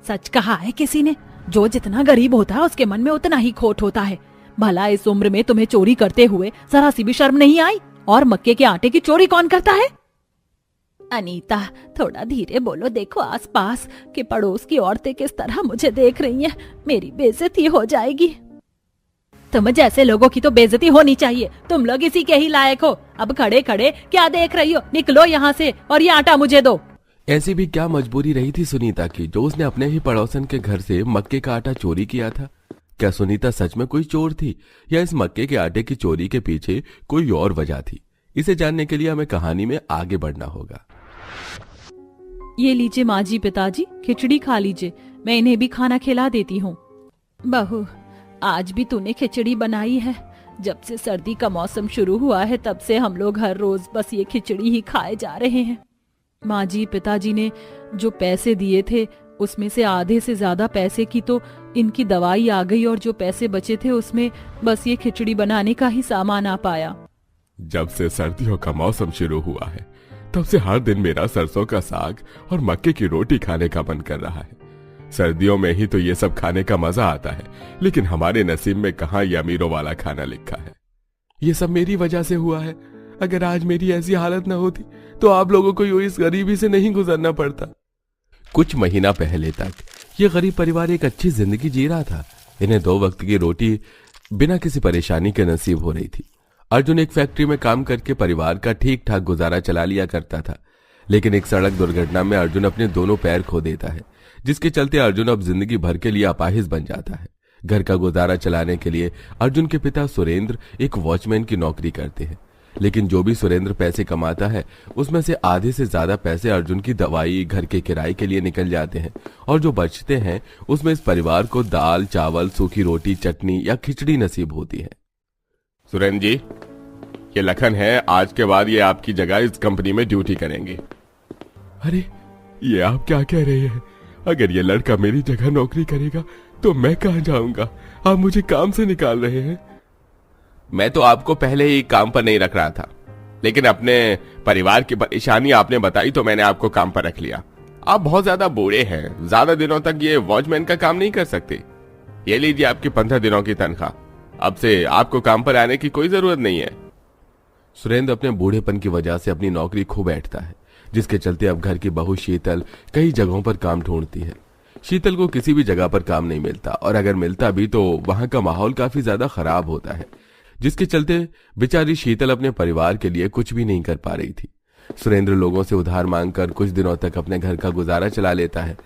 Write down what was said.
सच कहा है किसी ने, जो जितना गरीब होता है उसके मन में उतना ही खोट होता है। भला इस उम्र में तुम्हें चोरी करते हुए जरा सी भी शर्म नहीं आई? और मक्के के आटे की चोरी कौन करता है? अनीता, थोड़ा धीरे बोलो। देखो आसपास के पड़ोस की औरतें किस तरह मुझे देख रही हैं। मेरी बेइज्जती हो जाएगी। तुम जैसे लोगों की तो बेइज्जती होनी चाहिए। तुम लोग इसी के ही लायक हो। अब खड़े खड़े क्या देख रही हो? निकलो यहाँ से और ये आटा मुझे दो। ऐसी भी क्या मजबूरी रही थी सुनीता की, जो उसने अपने ही पड़ोसन के घर से मक्के का आटा चोरी किया था? क्या सुनीता सच में कोई चोर थी, या इस मक्के के आटे की चोरी के पीछे कोई और वजह थी? इसे जानने के लिए हमें कहानी में आगे बढ़ना होगा। ये लीजिए माँ जी, पिताजी, खिचड़ी खा लीजिए। मैं इन्हें भी खाना खिला देती हूँ। बहू, आज भी तूने खिचड़ी बनाई है? जब से सर्दी का मौसम शुरू हुआ है तब से हम लोग हर रोज बस ये खिचड़ी ही खाए जा रहे हैं। माँ जी, पिताजी ने जो पैसे दिए थे उसमें से आधे से ज्यादा पैसे की तो इनकी दवाई आ गई, और जो पैसे बचे थे उसमें बस ये खिचड़ी बनाने का ही सामान आ पाया। जब से सर्दियों का मौसम शुरू हुआ है तब से हर दिन मेरा सरसों का साग और मक्के की रोटी खाने का मन कर रहा है। सर्दियों में ही तो ये सब खाने का मजा आता है, लेकिन हमारे नसीब में कहाँ ये अमीरों वाला खाना लिखा है। ये सब मेरी वजह से हुआ है। अगर आज मेरी ऐसी हालत न होती तो आप लोगों को यूं इस गरीबी से नहीं गुजरना पड़ता। कुछ महीना पहले तक ये गरीब परिवार एक अच्छी जिंदगी जी रहा था। इन्हें 2 वक्त की रोटी बिना किसी परेशानी के नसीब हो रही थी। अर्जुन एक फैक्ट्री में काम करके परिवार का ठीक ठाक गुजारा चला लिया करता था, लेकिन एक सड़क दुर्घटना में अर्जुन अपने दोनों पैर खो देता है, जिसके चलते अर्जुन अब जिंदगी भर के लिए अपाहिज बन जाता है। घर का गुजारा चलाने के लिए अर्जुन के पिता सुरेंद्र एक वॉचमैन की नौकरी करते हैं, लेकिन जो भी सुरेंद्र पैसे कमाता है उसमें से आधे से ज्यादा पैसे अर्जुन की दवाई, घर के किराए के लिए निकल जाते हैं, और जो बचते हैं उसमें इस परिवार को दाल, चावल, सूखी रोटी, चटनी या खिचड़ी नसीब होती है। सुरेंद्र जी, ये लखन है। आज के बाद ये आपकी जगह इस कंपनी में ड्यूटी करेंगे। अरे, ये आप क्या कह रहे हैं? अगर ये लड़का मेरी जगह नौकरी करेगा तो मैं कहां जाऊंगा? आप मुझे काम से निकाल रहे हैं। मैं तो आपको पहले ही काम पर नहीं रख रहा था, लेकिन अपने परिवार की परेशानी आपने बताई तो मैंने आपको काम पर रख लिया। आप बहुत ज्यादा बूढ़े हैं, ज्यादा दिनों तक ये वॉचमैन का काम नहीं कर सकते। ये लीजिए आपकी 15 दिनों की तनख्वाह। अब से आपको काम पर आने की कोई जरूरत नहीं है। सुरेंद्र अपने बूढ़ेपन की वजह से अपनी नौकरी खो बैठता है, जिसके चलते अब घर की बहू शीतल कई जगहों पर काम ढूंढती है। शीतल को किसी भी जगह पर काम नहीं मिलता, और अगर मिलता भी तो वहां का माहौल काफी ज्यादा खराब होता है, जिसके चलते बेचारी शीतल अपने परिवार के लिए कुछ भी नहीं कर पा रही थी। सुरेंद्र लोगों से उधार मांगकर कुछ दिनों तक अपने घर का गुजारा चला लेता है,